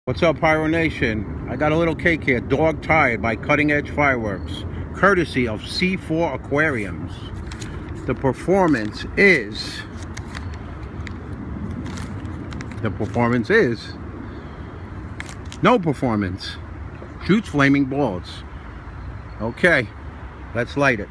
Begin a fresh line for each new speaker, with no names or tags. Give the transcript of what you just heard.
What's up, Pyro Nation? I got a little cake here, Dog Tired by Cutting Edge Fireworks, courtesy of C4 Aquariums. The performance is no performance. Shoots flaming balls. Okay, let's light it.